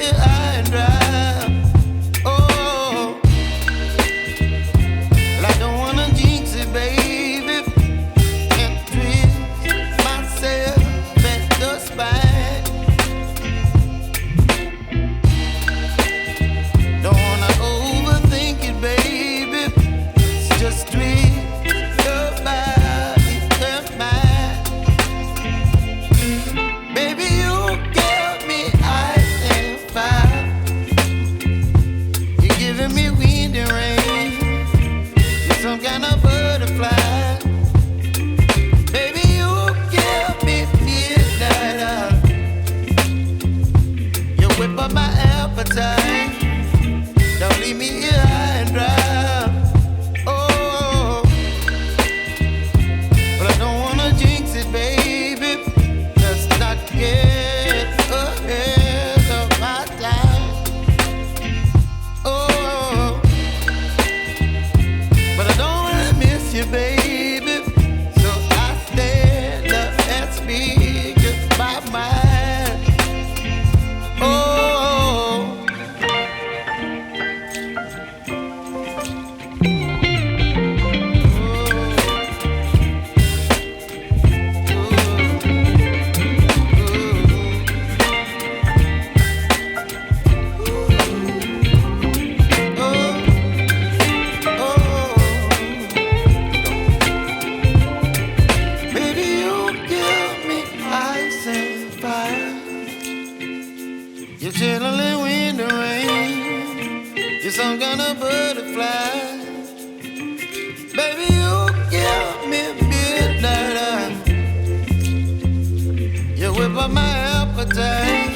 here high and dry. Oh, well, I don't wanna jinx it, baby, and twist myself at the spine. Don't wanna overthink it, baby. It's just twist your body and mine. Baby, you give me ice and fire. You're giving me wind and rain. You're some kind of butterfly. Baby, you give me midnight. You whip up my appetite. Don't leave me here high and dry. Oh, but I don't wanna jinx it, baby. Let's not get ahead of my time. Oh, but I don't wanna miss you, baby. So I stand up and speak my mind. Oh. Baby, you give me ice and fire. You're chilling wind and rain. You're some kind of butterfly. Baby, you give me midnight. You whip up my appetite.